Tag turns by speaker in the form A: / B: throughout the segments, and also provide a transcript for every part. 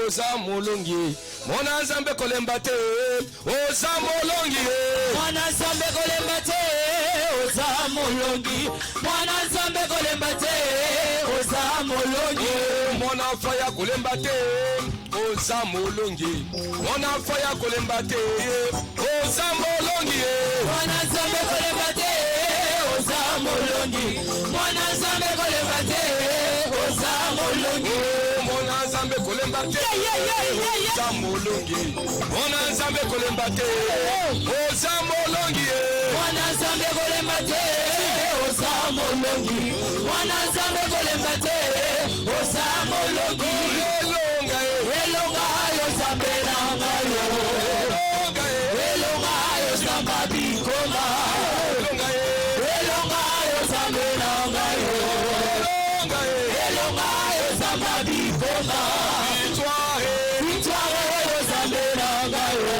A: oza molongi mwana nzambe kolemba te oza molongi
B: mwana nzambe kolemba te oza molongi mwana nzambe kolemba te oza molongi
A: mwana faya kolemba te oza molongi mwana faya kolemba te oza molongi
B: mwana nzambe kolemba te oza molongi mwana nzambe kolemba te oza molongi
A: mwana nzambe kolemba te oza molongi mwana nzambe kolemba te oza molongi
B: mwana nzambe kolemba te oza molongi mwana nzambe kolemba te oza molongi
A: elonga
B: elonga yo nzambe na ngayo elonga yo nzamba bikoma elonga yo nzambe na ngayo elonga yo nzamba bikoma victoire yo nzambe na ngayo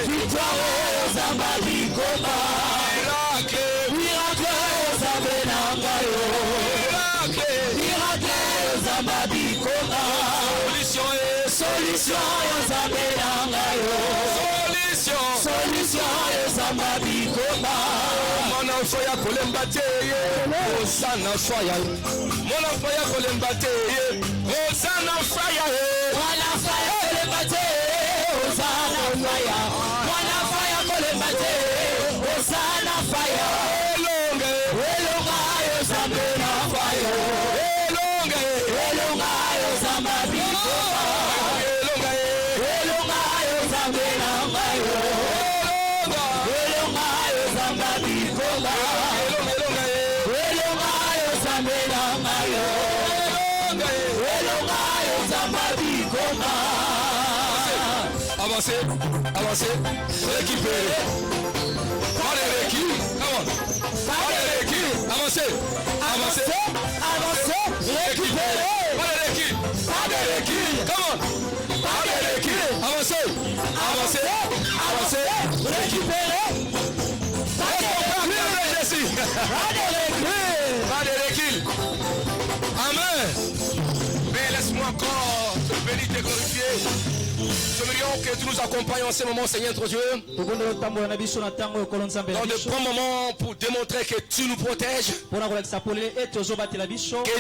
B: victoire yo nzamba bikoma miracle yo nzambe na ngayo miracle yo nzamba bikoma solution yo nzambe na ngayo solution yo nzamba bikoma
A: mwana faya kolemba te oza na faya mwana faya kolemba te oza na faya
B: mwana faya kolemba te oza na faya mwana faya kolemba te oza na faya
A: elonga
B: elonga yo nzambe na faya
A: elonga
B: elonga yo nzamba bikoma
A: elonga
B: elonga yo nzambe na ngayo elonga yo nzamba bikoma
A: elonga
B: elonga yo nzambe na ngayo elonga yo nzamba bikoma
A: avancez avancez récupérez allez récupérez come on allez récupérez avancez avancez
B: avancez récupérez
A: allez récupérez allez récupérez come on allez récupérez avancez avancez avancez
B: récupérez
A: Amen. Mais laisse-moi encore te bénir, te glorifier. J'aimerais que tu nous accompagnes en ce moment, Seigneur notre Dieu. Dans de bons moments pour démontrer que tu nous protèges. Que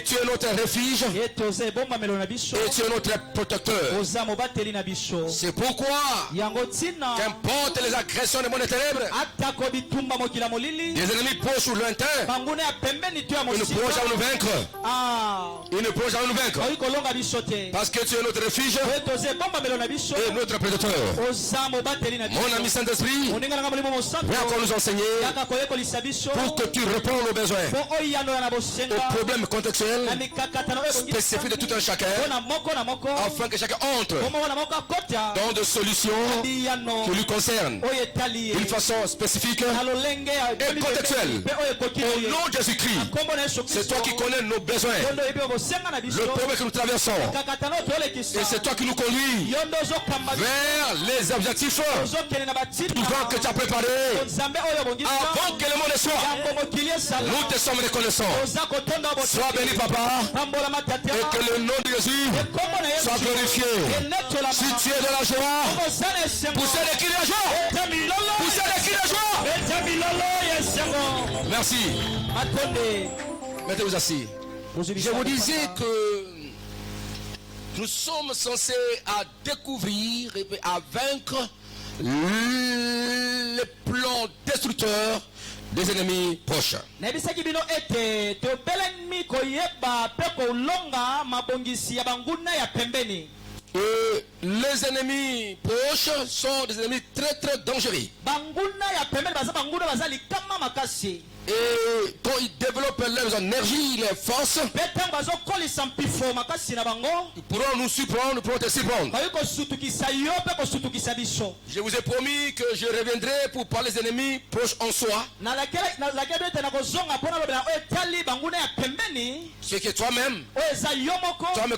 A: tu es notre refuge. Et tu es notre protecteur. C'est pourquoi, qu'importe les agressions des mondes ténèbres, les ennemis proches ou lointains, ils ne pourront jamais nous vaincre. Ils ne pourront jamais nous vaincre. Parce que tu es notre refuge et notre prédateur. Mon ami Saint-Esprit, viens encore nous enseigner pour que tu réponds aux besoins, aux problèmes contextuels spécifiques de tout un chacun, afin que chacun entre dans des solutions qui lui concernent d'une façon spécifique et contextuelle. Au nom de Jésus-Christ, c'est toi qui connais nos besoins, le problème que nous traversons, et c'est toi qui nous conduis vers les objectifs que tu as préparés avant que le monde ne soit. Nous te sommes reconnaissants. Sois béni, Papa, et que le nom de Jésus soit glorifié. Si tu es de la joie, poussez les cris de joie. Poussez les cris de joie. Merci. Mettez-vous assis. Je vous disais que nous sommes censés à découvrir et à vaincre les plans destructeurs des ennemis proches. Et les ennemis proches sont des ennemis très très dangereux. Et quand ils développent leurs énergies, leurs forces, ils pourront nous surprendre, nous pourront te surprendre. Je vous ai promis que je reviendrai pour parler des ennemis proches en soi. C'est que toi-même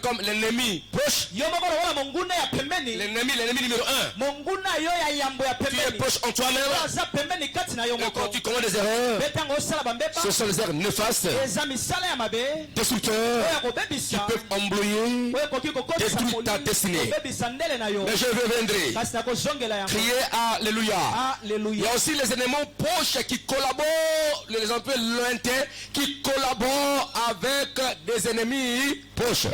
A: comme l'ennemi proche, l'ennemi numéro 1. Tu es proche en toi-même. Et quand tu commets des erreurs, Ce sont les œuvres néfastes, destructeurs, qui peuvent embrouiller, détruire ta destinée. Mais je reviendrai. Crier Alléluia. Il y a aussi les éléments proches qui collaborent, les emplois lointains, qui collaborent avec des ennemis proches.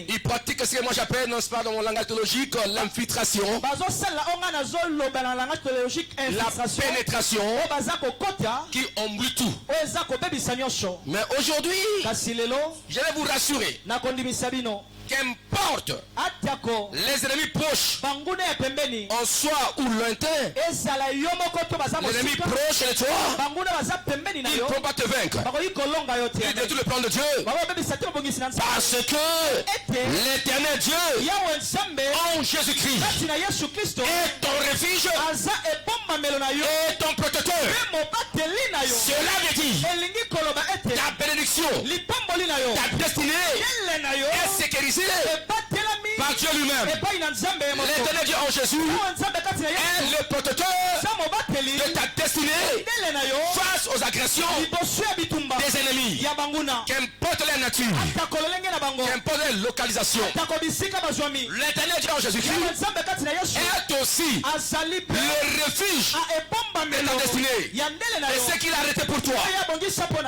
A: Ils pratiquent ce que moi j'appelle, non pas dans mon langage théologique, l'infiltration, la pénétration, qui embrouille tout. Mais aujourd'hui, je vais vous rassurer. Qu'importe les ennemis proches, en soi ou lointains, l'ennemi proche de toi, ils ne pourront pas te vaincre. Ils détruisent le plan de Dieu. Parce que l'éternel Dieu, en Jésus-Christ, est ton refuge et ton protecteur. Cela veut dire ta bénédiction, ta destinée est sécurisée par Dieu lui-même. L'éternel Dieu en Jésus est le protecteur de ta destinée face aux agressions des ennemis. Qu'importe la nature, qu'importe la localisation, l'éternel Dieu en Jésus-Christ est aussi le refuge de ta destinée. Et ce qu'il a arrêté pour toi.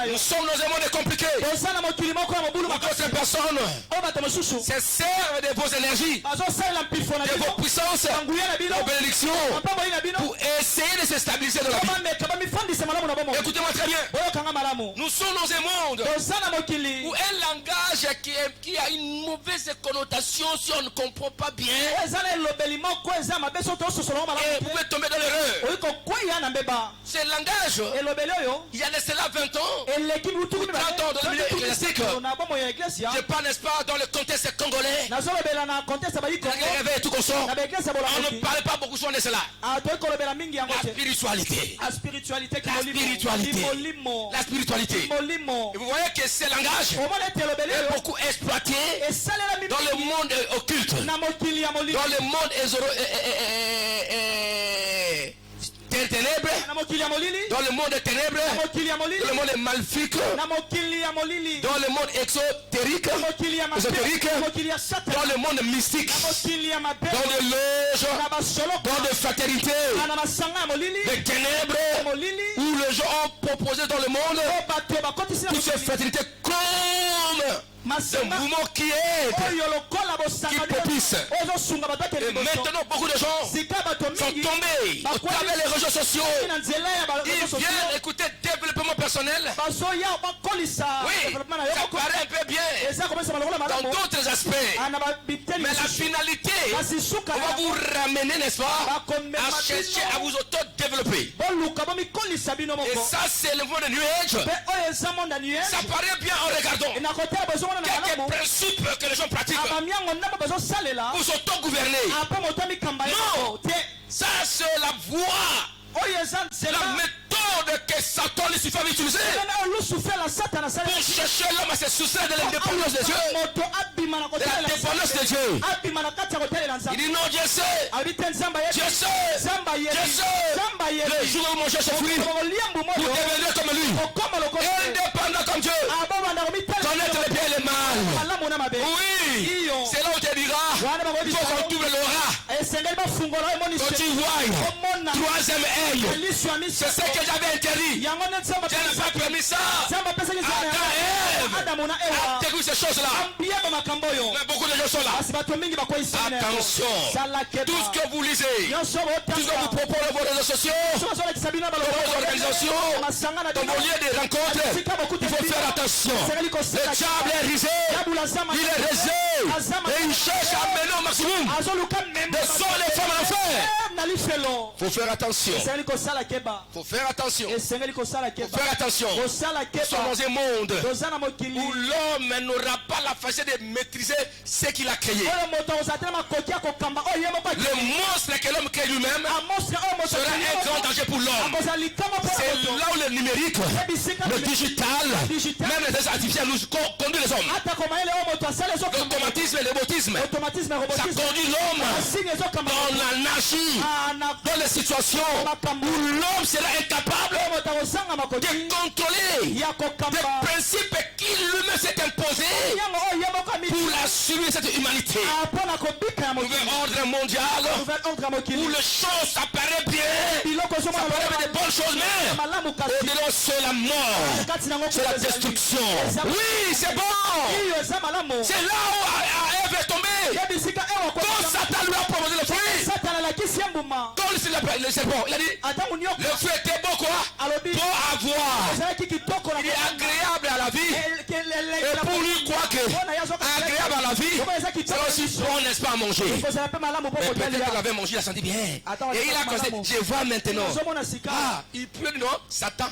A: Nous sommes dans un monde compliqué. Pour d'autres personnes, c'est servent de vos énergies, de vos puissances, de vos bénédictions pour essayer de se stabiliser dans la vie. Écoutez-moi très bien. Nous sommes dans un monde où un langage qui a une mauvaise connotation si on ne comprend pas bien. Et vous pouvez tomber dans l'erreur. Ce langage, il y a de cela 20 ans, ou 30 ans dans le milieu ecclésiastique. Je parle, n'est-ce pas, dans le contexte congolais. Tout consort. On ne parle pas beaucoup souvent de cela. La spiritualité. La spiritualité. Et vous voyez que ce langage est beaucoup exploité dans le monde occulte, dans le monde ténèbres, dans le monde des ténèbres, dans le monde maléfique, dans le monde exotérique, dans le monde mystique, dans les loges, dans les fraternités, les ténèbres, où les gens ont proposé dans le monde toutes ces fraternités comme le mouvement qui est, qui propice. Et maintenant, beaucoup de gens sont tombés au travers des réseaux sociaux. Ils viennent écouter développement personnel. Oui, ça paraît un peu bien dans d'autres aspects. Mais la finalité, on va vous ramener, n'est-ce pas, à chercher à vous auto-développer. Et ça, c'est le monde de New Age. Ça paraît bien en regardant. Quelques principes que les gens pratiquent pour s'auto-gouverner. Non, ça c'est la voie, la méthode que Satan Lucifer va utiliser pour chercher l'homme à se soustraire de l'indépendance de Dieu, de la dépendance de Dieu. Il dit non, Dieu sait, le jour où mon Dieu se fruit pour devenir comme lui, indépendant comme Dieu, connaître le bien et le mal. Oui, c'est là où tu diras, il faut qu'on trouve l'aura. Quand tu vois troisième œil, c'est ce que j'avais interdit. Je n'ai pas permis ça. Adam et Ève a découvert ces choses-là. Mais beaucoup de gens sont là. Attention, tout ce que vous lisez, tout ce que vous proposez dans vos réseaux sociaux, dans vos organisations, dans vos lieux de rencontres, il faut faire attention. Le diable est risé, il est risé, et il cherche à mener au maximum de son les femmes en enfer. Faut faire attention. Faut faire attention. Faut faire attention. Nous sommes dans un monde où l'homme n'aura pas la facilité de maîtriser ce qu'il a créé. Le monstre que l'homme crée lui-même sera un grand danger pour l'homme. C'est là où le numérique, le digital, même les artificiels nous conduisent les hommes. L'automatisme le robotisme, ça conduit l'homme dans l'anarchie, dans les situations où l'homme sera incapable de contrôler des principes qu'il lui-même s'est imposé pour la survie de cette humanité. Nouvel ordre mondial où les choses apparaissent bien, ça paraît des bonnes choses, mais au-delà c'est la mort, c'est la destruction. Oui, c'est bon. C'est là où Ève est tombée. Quand Satan lui a proposé le fruit, quand le serpent, il a dit, le fruit était bon quoi? Bon à voir. Il est agréable à la vie. Et pour lui, quoi que agréable à la vie, c'est aussi bon, n'est-ce pas, à manger. Mais peut-être qu'il avait mangé, il a senti bien. Et il a causé, je vois maintenant. Ah, il peut, non, Satan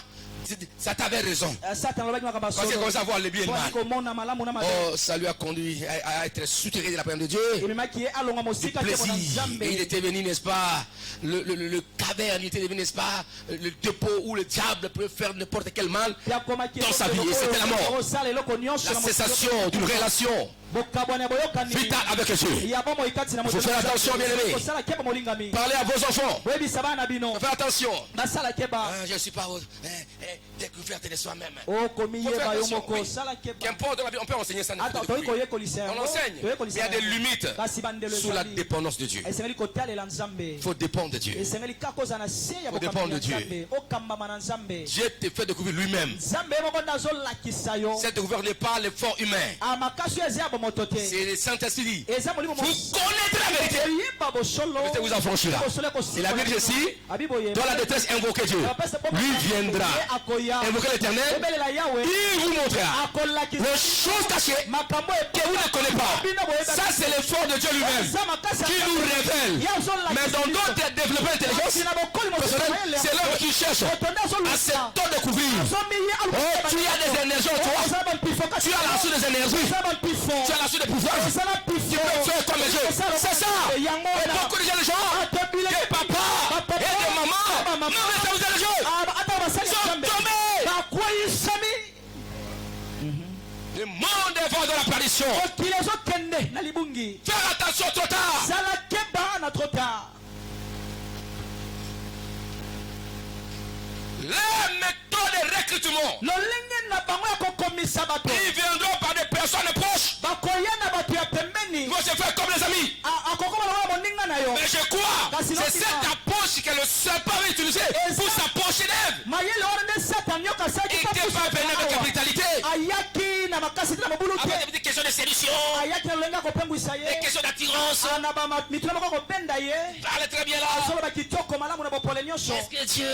A: avait raison. Parce qu'il commence à voir le bien et le mal. Oh, ça lui a conduit à être souterrain de la présence de Dieu. Du plaisir. Et il était venu, n'est-ce pas, le caverne, il était venu, n'est-ce pas, le dépôt où le diable peut faire n'importe quel mal dans sa vie. Et c'était la mort. La cessation d'une relation vital avec Dieu. Il faut faire attention, bien aimé. Parlez à vos enfants. Faites attention. Je ne suis pas découverte de soi-même. Qu'importe dans la vie, on peut enseigner ça. On enseigne. Mais il y a des limites sous la dépendance de Dieu. Il faut dépendre de Dieu. Il faut dépendre de Dieu. Dieu te fait découvrir lui-même. Cette découverte n'est pas l'effort humain. C'est le Saint-Esprit. Vous connaîtrez la vérité. La vérité vous affranchira. Et la Bible ici, dans la détresse, invoquez Dieu. Lui viendra. Invoquez l'Éternel. Il vous montrera les choses cachées que vous ne connaissez pas. Ça, c'est l'effort de Dieu lui-même qui nous révèle. Mais dans d'autres développements d'intelligence, c'est l'homme qui cherche à s'auto-découvrir. Oh, tu as des énergies en toi. Tu as la source des énergies. Tu as la suite de pouvoir. Tu peux faire comme Dieu. C'est ça. Et beaucoup de gens, des papas et des mamans, non, mais vous êtes les gens, sont tombés. Le monde est fort de la perdition. Faire attention trop tard. Les méthodes de recrutement, ils viendront par des personnes proches. Ils vont se faire comme les amis. Mais je crois que c'est cette approche que le serpent va utiliser pour s'approcher d'Ève. Il n'était pas venu avec la brutalité. Avec des questions de séduction, des questions d'attirance. Parlez très bien là. Est-ce que Dieu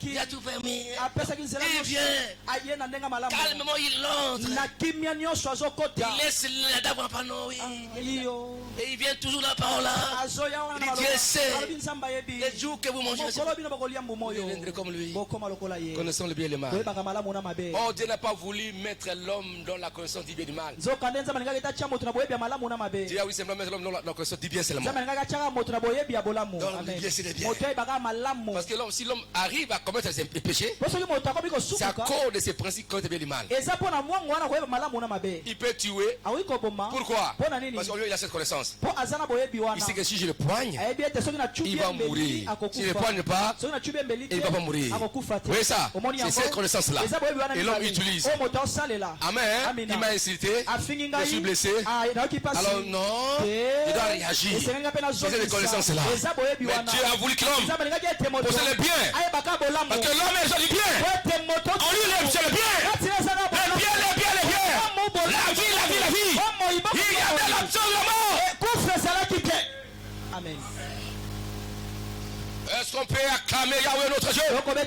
A: il a tout permis? Il vient. Calmement, il entre. Il laisse la dame en panneau. Et il vient toujours là par là. Il dit Dieu sait. Les jours que vous mangez, vous viendrez comme lui. Connaissons le bien et le mal. Oh, Dieu n'a pas voulu mettre l'homme dans la connaissance du bien et du mal. Dieu a voulu simplement mettre l'homme dans la connaissance du bien seulement. Dans le bien, c'est le bien. Parce que si l'homme arrive à commettre des péchés, c'est à cause de ces principes qu'on bien du mal. Il peut tuer. Pourquoi? Parce qu'il a cette connaissance. Il sait que si je le poigne, il va mourir. Si je ne le poigne pas, il ne va pas mourir. Vous voyez ça? C'est cette connaissance-là. Et l'homme utilise. Amen. Il m'a insulté. Je suis blessé. Alors non, il doit réagir. C'est cette connaissance-là. Mais Dieu a voulu que l'homme possède le bien. Parce que l'homme est joli bien. On lui lève sur le bien. Le bien. La vie. Il y a de l'absolument. Amen. Est-ce qu'on peut acclamer Yahweh notre Dieu? Est-ce qu'on peut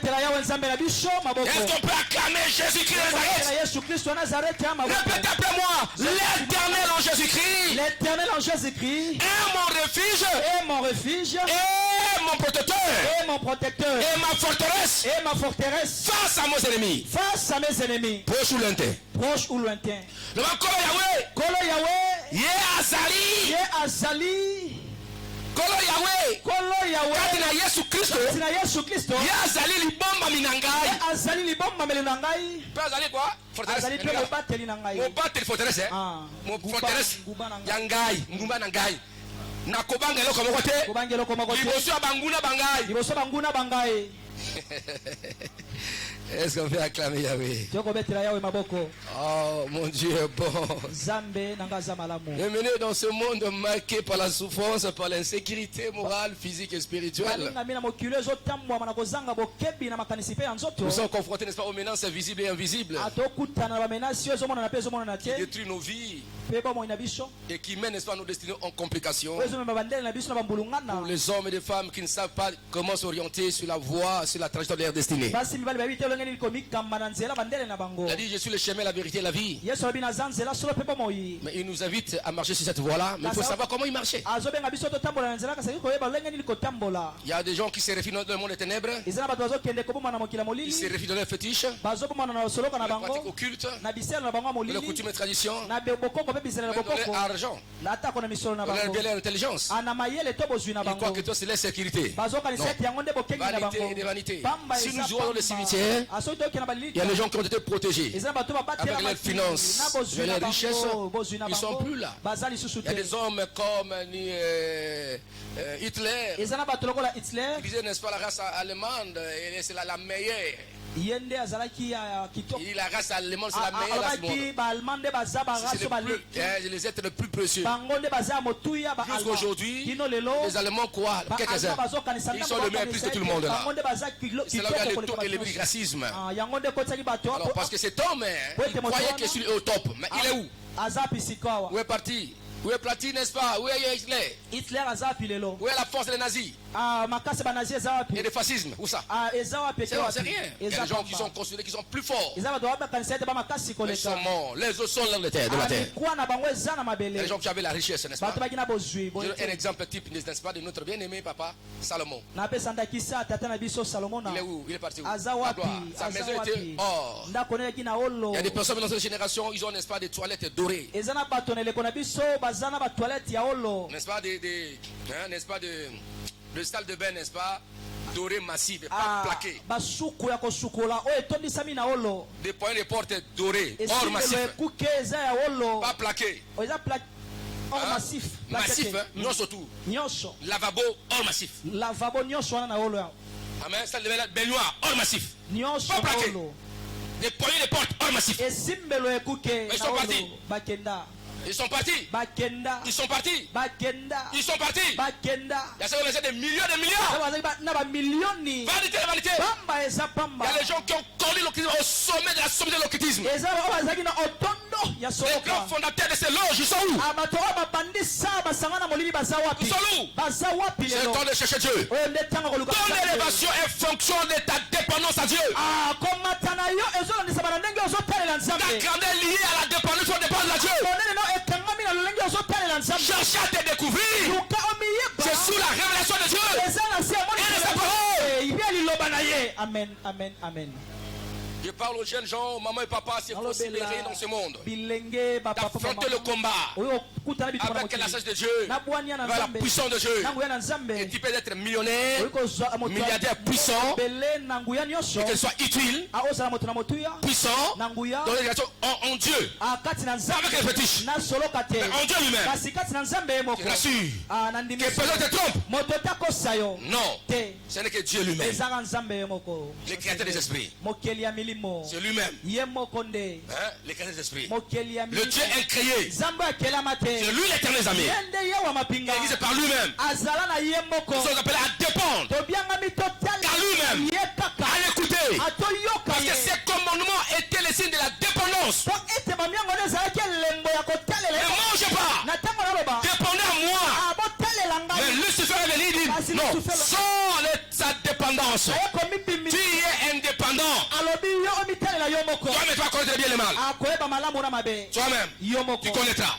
A: acclamer Jésus-Christ de Nazareth? Répétez après moi. L'éternel en Jésus-Christ est mon refuge. Et mon protecteur. Et ma forteresse. Face à mes ennemis. Proche ou lointain. Le nom Kolo Yahweh. Yé Azali. Kolo Yahweh. Katina Yesu Christo. Ye azali libomba minangai. Pe azali quoi? forteresse. Mon battle forteresse. Mon forteresse. Yangai, ngumba nangai. Nakobanga eloko moko te. Liboso ya banguna bangai. Est-ce qu'on peut acclamer Yahweh? Oh, mon Dieu est bon. Bienvenue dans ce monde marqué par la souffrance, par l'insécurité morale, physique et spirituelle. Nous sommes confrontés, n'est-ce pas, aux menaces visibles et invisibles qui détruisent nos vies et qui mènent, n'est-ce pas, nos destinées en complications. Pour les hommes et les femmes qui ne savent pas comment s'orienter sur la voie, sur la trajectoire de leur destinée. Il a dit, je suis le chemin, la vérité et la vie. Mais il nous invite à marcher sur cette voie-là. Mais il faut savoir comment il marchait. Il y a des gens qui se refient dans le monde des ténèbres. Ils se refient dans leurs fétiches, dans les pratiques occultes, dans les coutumes et traditions, dans leur argent, dans leur belle intelligence. Ils croient que toi c'est leur sécurité. Non. Vanité et des vanités. Si nous jouons dans le cimetière, il y a des gens qui ont été protégés avec leurs finances, leurs richesses. Ils ne sont plus là. Il y a des hommes comme Hitler. Ils disaient, n'est-ce pas, la race allemande, c'est la meilleure. La race allemande, c'est la meilleure race du monde. C'est les êtres les plus précieux. Jusqu'aujourd'hui, les Allemands croient, quelques-uns, ils sont le meilleur plus que tout le monde là. C'est là où il y a le taux élevé du racisme. Alors, parce que cet homme, il croyait qu'il est au top. Mais il est où? Où est parti? Où est Platine, n'est-ce pas? Où est Hitler? Où est la force des nazis? Et le fascisme, où ça? C'est rien. Il y a des gens qui sont considérés qui sont plus forts. Ils sont morts. Les autres sont dans la terre. Les gens qui avaient la richesse, n'est-ce pas? Un exemple type, n'est-ce pas, de notre bien-aimé papa Salomon. Il est où? Il est parti où? Sa maison était or. Il y a des personnes dans cette génération, ils ont, n'est-ce pas, des toilettes dorées. N'est-ce pas, n'est-ce pas, le salle de bain, n'est-ce pas, doré massif, pas plaqué. Des points de porte dorés, or massif, pas plaqué. Or massif, non surtout. Lavabo, or massif. Amen. Salle de baignoire, or massif, pas plaqué. Des poignées de porte, or massif. Ils sont partis. Ils sont partis. Ils sont partis. Ils sont partis. Il y a ça des millions de milliards. Vanité, vanité. Il y a les gens qui ont connu l'occultisme au sommet de la somme de l'occultisme. Les grands fondateurs de ces loges, ils sont où? Ils sont où? C'est le temps de chercher Dieu. Ton élévation est fonction de ta dépendance à Dieu. Ta grandeur est liée à la dépendance à Dieu. Cherchez à te découvrir. C'est sous la révélation de Dieu. Et de sa parole. Amen, amen, amen. Je parle aux jeunes gens, maman et papa, c'est pour se libérer dans ce monde. D'affronter le combat avec la sagesse de Dieu, avec la puissance de Dieu. Et tu peux être millionnaire, milliardaire puissant, et qu'elle soit utile, puissant, dans les relations en Dieu. Avec les fétiches. Mais en Dieu lui-même. Je l'assure. Que personne te trompe. Non. Ce n'est que Dieu lui-même. Le créateur des esprits. C'est lui-même. Hein? Le créateur des esprits. Le Dieu incréé. C'est lui l'éternel ami. Il existe par lui-même. Nous sommes appelés à dépendre. Car lui-même à l'écouter. Parce que ces commandements étaient les signes de la dépendance. Ne mange pas. Dépendez à moi. Mais Lucifer est venu dire non. Sans sa dépendance. Tu es indépendant. Toi-même tu vas connaître bien le mal. Toi-même tu connaîtras.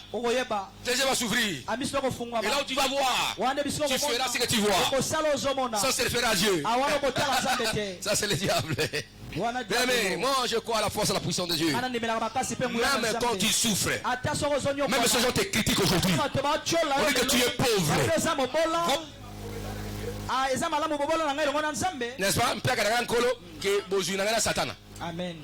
A: Tes yeux vont s'ouvrir. Et là où tu vas voir, tu feras ce que tu vois. Ça c'est le faire à Dieu. Ça c'est le diable. Mais moi je crois à la force et à la puissance de Dieu. Même quand tu souffres, même si les gens te critiquent aujourd'hui, on dit que tu es pauvre. N'est-ce pas? Amen.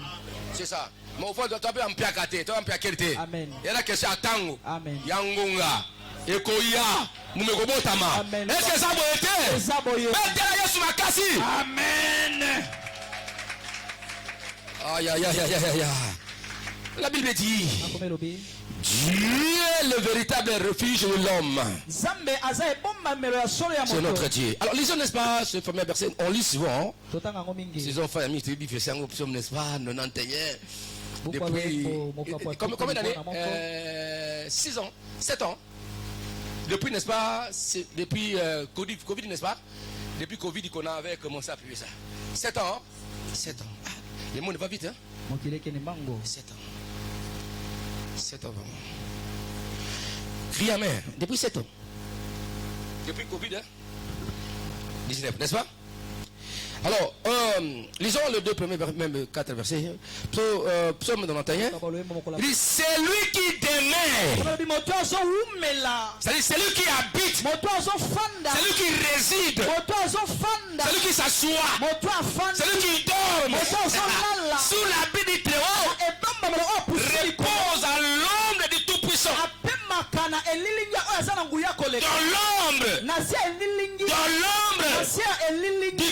A: C'est ça. Mon frère, tu as un piakate, tu as un piakete.
B: Amen.
A: Il y a question à tango.
B: Amen.
A: Yangonga. Ekoya. Mumekobotama. Est-ce que ça va être? Mettez-la sur ma cassi. Amen. Aïe, aïe, aïe, aïe, aïe, aïe. La Bible dit, Dieu est le véritable refuge de l'homme. C'est notre Dieu. Alors lisons, n'est-ce pas, ce fameux verset, on lit souvent. Ces enfants, amis, tu dis, n'est-ce pas, 91. Depuis, combien d'années 6 ans, 7 ans. Depuis, n'est-ce pas, depuis Covid, n'est-ce pas? Depuis Covid qu'on avait commencé à appuyer ça. 7 ans. 7 ans. Ah, le monde va vite, hein? 7 ans. 7 ans vraiment. Crie amen. Depuis 7 ans. Depuis Covid, hein? 19, n'est-ce pas? Alors, lisons les 2 premiers, même 4 versets. Psaume 91. Il dit, c'est lui qui demeure. C'est-à-dire, c'est lui qui habite. C'est lui qui réside. C'est lui qui s'assoit. C'est lui qui dort. Sous l'habit du Très-Haut. Repose à l'ombre du Tout-Puissant. Dans l'ombre du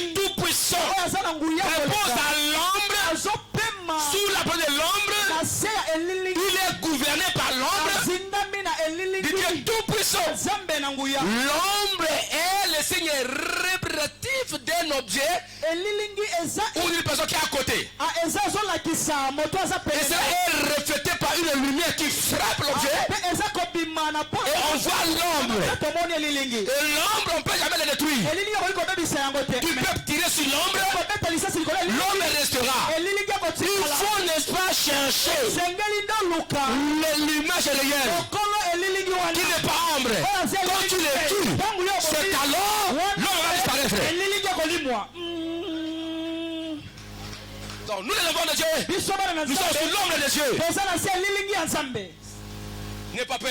A: Tout-Puissant. Repose à l'ombre. Sous la place de l'ombre. Il est gouverné par l'ombre du Dieu Tout-Puissant. L'ombre est le signe répétitif d'un objet ou d'une personne qui est à côté. Et ça est reflété par une lumière qui frappe l'objet. Et on voit l'ombre. Et l'ombre, on ne peut jamais le détruire. Tu peux tirer sur l'ombre. L'ombre restera. Il faut, n'est-ce pas, chercher l'image réelle qui n'est pas ombre. Quand tu le tues, c'est alors l'ombre va disparaître. Donc nous les enfants de Dieu, nous sommes sur l'ombre de Dieu. N'aie pas peur.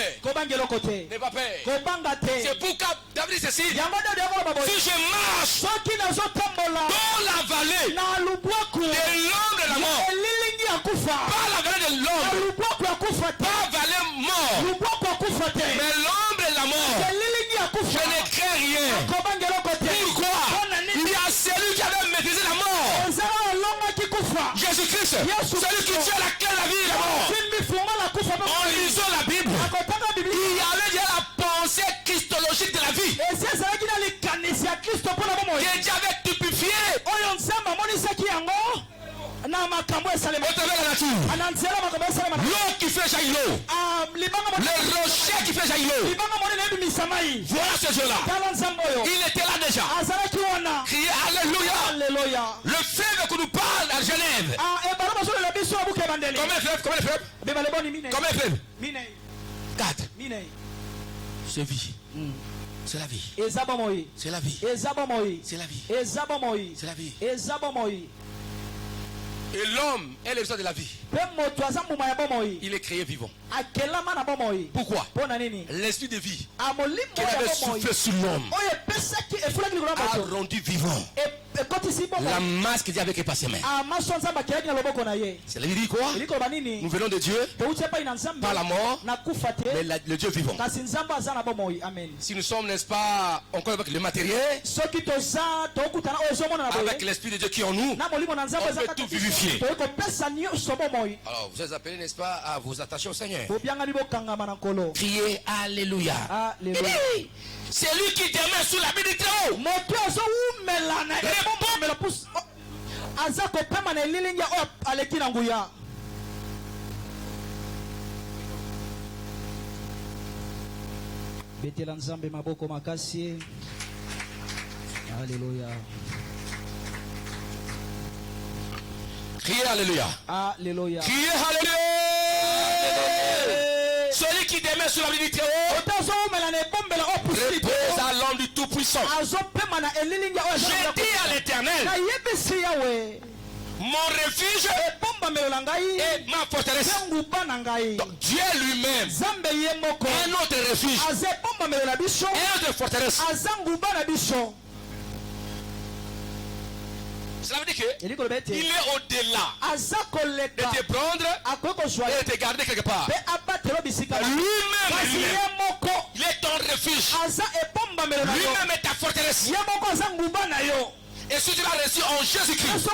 A: N'aie pas peur. C'est pourquoi David dit ceci. Si je marche dans la vallée de l'ombre de la mort, pas la vallée de l'ombre, pas la vallée mort, mais l'ombre de la mort, je ne crains rien. Pourquoi? Il y a celui qui avait maîtrisé la mort. Jésus-Christ, celui qui tient la clé de la vie et la mort. En lisant la Bible, il y avait déjà la pensée christologique de la vie. Que Dieu avait typifié au travers de la nature. L'eau qui fait jaillir l'eau. Le rocher qui fait jaillir l'eau. Voilà ce Dieu-là. Il était là déjà. Criez Alléluia. Le fleuve que nous parle à Genève. Combien de fleuves? 4. C'est vie. C'est la vie. C'est la vie. C'est la vie. C'est la vie. Et l'homme est le résultat de la vie. Il est créé vivant. Pourquoi? L'esprit de vie qui avait soufflé sur l'homme a rendu vivant. La masse que Dieu avait passé main. C'est dit quoi? Nous venons de Dieu par la mort, mais le Dieu vivant. Si nous sommes, n'est-ce pas, encore avec le matériel, avec l'esprit de Dieu qui est en nous, on peut tout vivifier. Alors vous êtes appelés, n'est-ce pas, à vous attacher au Seigneur. Criez Alléluia. C'est lui qui demeure sous l'habit du Très-Haut.
B: Betela nzambe maboko makasi. Alléluia.
A: Criez Alléluia.
B: Alléluia.
A: Criez Alléluia. Celui qui demeure sur la vie du Très-Haut repose à l'homme du Tout-Puissant. J'ai dit à l'Éternel, mon refuge et ma forteresse. Donc Dieu lui-même est notre refuge et notre forteresse. Cela veut dire qu'il est au-delà de te prendre et de te garder quelque part. Lui-même, il est ton refuge. Lui-même est ta forteresse. Et si tu l'as reçu en Jésus-Christ,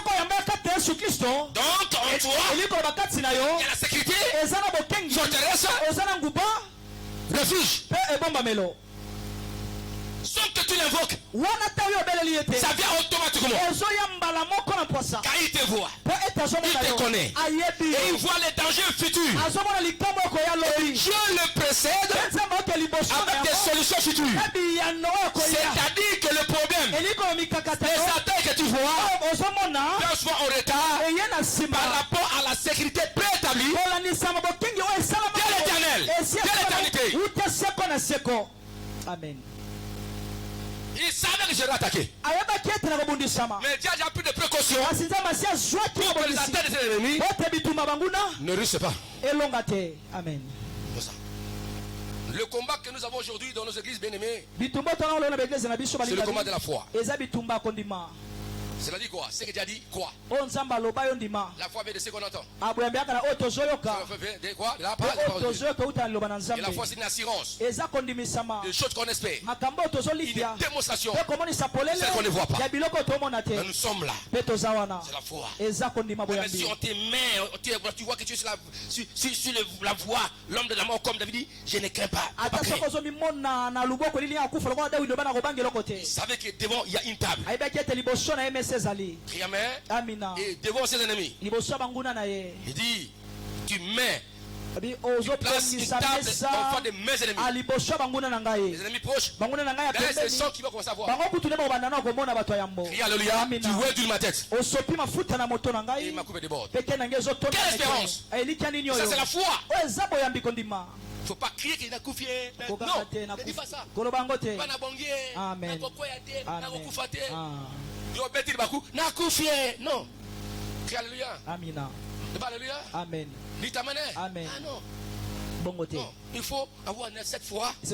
A: donc en toi, il y a la sécurité, forteresse, refuge. Sans que tu l'invoques, ça vient automatiquement. Car il te voit, il te connaît, et il voit les dangers futurs. Dieu le précède avec des solutions futures. C'est-à-dire que le problème, les attaques que tu vois, peuvent souvent en retard par rapport à la sécurité préétablie de l'Éternel, de l'éternité.
B: Amen.
A: Il savait que je vais attaquer. Mais Dieu a déjà pris des précautions pour que les attaques de ses ennemis ne risquent pas.
B: Amen.
A: Le combat que nous avons aujourd'hui dans nos églises bien-aimées, c'est le combat de la foi. Cela dit quoi? C'est que Dieu a dit quoi? La foi vient de ce qu'on entend. La foi vient de quoi? La parole. Et la foi c'est une assurance. Des choses qu'on espère. Une démonstration. C'est qu'on ne voit pas. Mais nous sommes là. C'est la foi. Même si on te met, tu vois que tu es sur la voie, l'homme de la mort comme David dit, je ne crains pas. Il savait que devant il y a une table. Amen. Et devant ses ennemis, il dit, tu mets, tu places une table devant de mes ennemis. Les ennemis proches. D'ailleurs, c'est le sang qui va commencer à voir. Crie alléluia. Tu vois d'une ma tête. Et ma coupe déborde. Quelle espérance. Ça c'est la foi. Il ne faut pas crier qu'il n'a confié. Non, ne dis pas ça.
B: Amen.
A: Non. Alléluia.
B: Amina.
A: Alléluia.
B: Amen.
A: Amen. Ah non. Non. Il faut avoir cette foi qui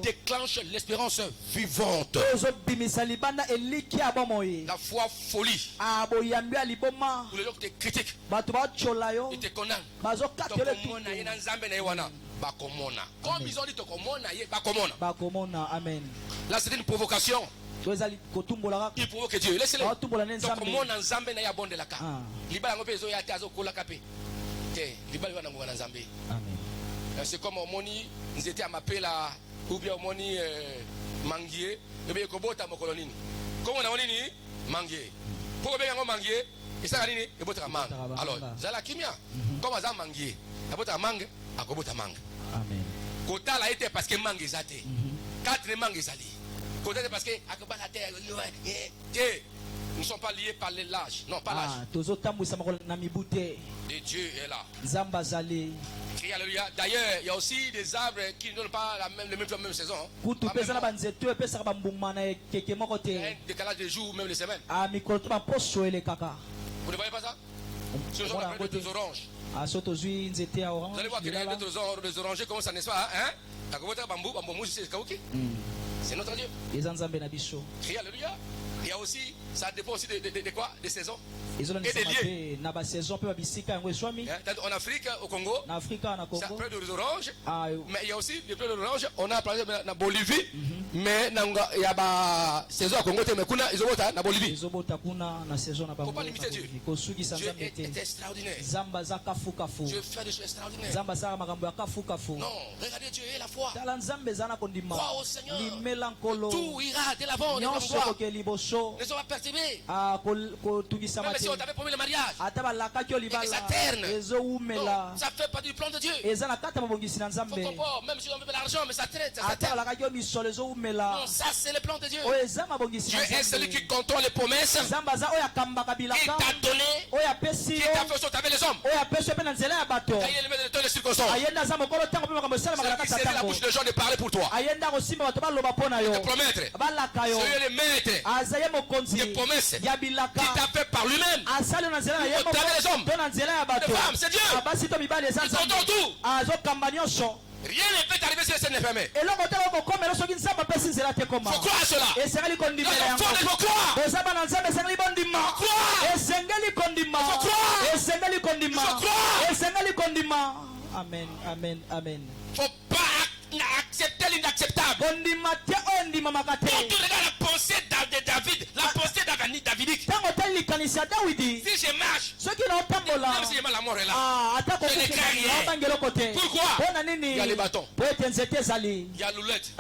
A: déclenche l'espérance vivante. La foi folie. Pour les gens qui te critiquent, ils te condamnent. Comme ils ont dit,
B: Amen.
A: là c'est une provocation. Il provoque Dieu. Laissez-le. C'est comme au moni, nous étions à m'appeler là, ou bien au moni manguier, et bien kobota mokolonini. Comme on a dit manguier. Pour bien on manguier, et ça dit et bota mang. Alors, zala kimia. Comme ça manguier. A bota mang, a kobota mang.
B: Amen.
A: Kota là était parce que mangue zate. Quatre mangue zali. Kota parce que akaba la terre nous ne sommes pas liés par l'âge. Non, pas l'âge. Et Dieu est là. D'ailleurs, il y a aussi des arbres qui ne donnent pas la même saison. Il y a un décalage de jours, même les semaines. Vous ne voyez pas ça? Si nous avons des oranges. Vous allez voir qu'il y a des orangers comme ça, n'est-ce pas? C'est notre Dieu. Alléluia. Il y a aussi, ça dépend aussi de quoi? Des saisons. Et des lieux. En Afrique, au Congo, ça pleut de oranges. Mais il y a aussi des pleurs d'oranges. On a par exemple en Bolivie. Mais il y a une saison au Congo. Mais ils ont en Bolivie. Il ne faut pas limiter Dieu. Dieu est extraordinaire. Dieu fait des choses extraordinaires. Non, regardez Dieu et la foi. Crois au Seigneur. Tout ira de l'avant. Ne sois pas perturbé. Même si on t'avait promis le mariage, et que ça terne, non, ça fait pas du plan de Dieu. Faut comprendre, même si on veut de l'argent, mais ça traite, ça terne. Non, ça c'est le plan de Dieu. Dieu est celui qui contrôle les promesses. Il t'a donné, qui t'a fait sauter avec les hommes. Quand il est le dans les circonstances, c'est là qui s'est la bouche des gens de parler pour toi. De promettre. C'est le maître des promesses qui t'a fait par lui-même. Pour les hommes, les femmes, c'est Dieu. Il t'entend tout. Rien ne peut t'arriver si le ciel n'est fermé.
B: Faut
A: croire cela. Il faut croire.
B: Amen, amen, amen.
A: Faut pas accepter l'inacceptable. Quand tu regardes la pensée de David, la pensée davidique. Si je marche, même si la mort est là, je ne crains rien. Pourquoi? Il y a les bâtons, il y a l'oulette.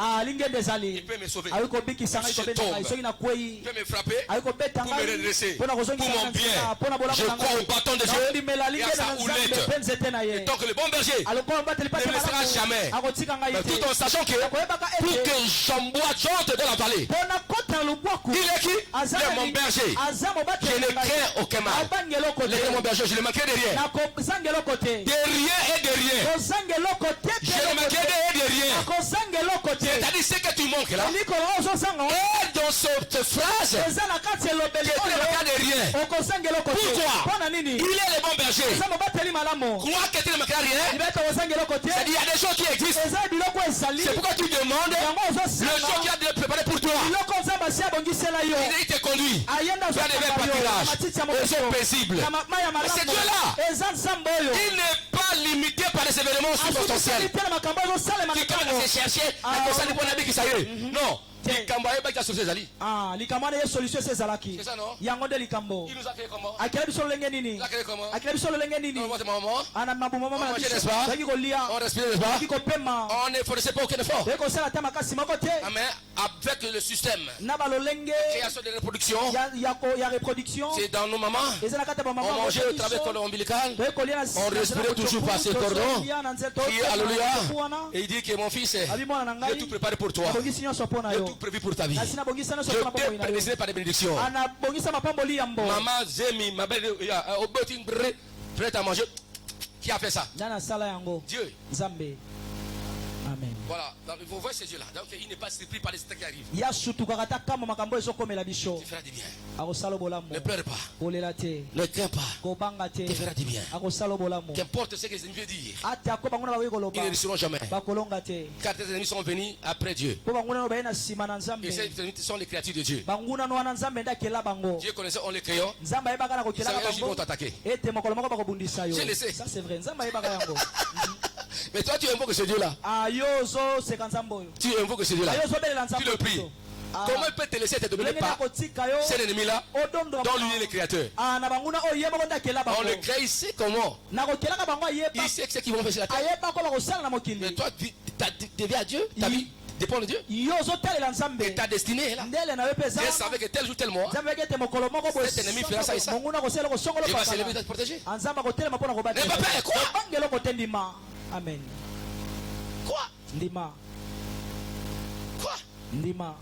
A: Il peut me sauver. Si je tombe, il peut me frapper pour me redresser, pour mon bien. Je crois au bâton de Dieu et à sa houlette. Et tant que le bon berger ne me laissera jamais. Mais tout en sachant que pour que j'emboîte dans la vallée, il est qui? Il est mon berger. Je ne crains aucun mal. Il est mon berger, je le manquerai de rien. De rien et de rien. Je le manquerai de rien. C'est-à-dire ce que tu manques là. Et dans cette phrase, je ne manquerai de rien. Pourquoi? Il est le bon berger. Crois que tu ne manqueras rien. C'est-à-dire il y a des choses qui existent. C'est pourquoi tu demandes le jour qui a été préparé pour toi. Il te conduit. Tu as des pâturages. Ils sont paisibles. C'est Dieu là. Il n'est pas limité par les événements substantiels. Qui commence à se chercher à cause du bon habit qui s'aille. Non. C'est ça, non? Il nous a créé comment? Il a créé comment? On respire, n'est-ce pas? On ne forçait pas aucun effort. Mais avec le système création de reproduction, c'est dans nos mamans. On mangeait au travers du cordon ombilical. On respirait toujours par ces cordons. Crier alléluia. Et il dit que mon fils, j'ai tout préparé pour toi. Tout prévu pour ta vie. Je t'ai prédestiné par des bénédictions. Maman Zemi, ma belle, prête à manger. Qui a fait ça? Dieu.
B: Amen.
A: Voilà, donc il faut voir ces yeux-là. Donc il n'est pas surpris par les états qui arrivent. Tu feras du bien. Ne pleure pas. Ne crains pas. Tu feras du bien. Qu'importe ce que les ennemis disent, ils ne réussiront jamais. Car tes ennemis sont venus après Dieu. Et ces ennemis sont les créatures de Dieu. Dieu connaissait, on les créant. Ils savaient un jour vont t'attaquer. Je le sais.
B: Ça c'est vrai.
A: Mais toi tu invoques ce Dieu-là. Tu invoques ce Dieu-là. Tu le pries. Comment il peut te laisser te dominer par cet ennemi-là dont lui est le créateur? On le crée ici comment? Il sait ce qu'ils vont faire sur la terre. Mais toi tu deviens à Dieu. Ta vie dépend de Dieu. Et ta destinée est là. Dieu savait que tel jour, tel mois, cet ennemi fera ça et ça. Il va s'élever pour te protéger. Mais papa, quoi?
B: Amen.
A: Quoi?
B: Ndima.
A: Quoi?
B: Ndima.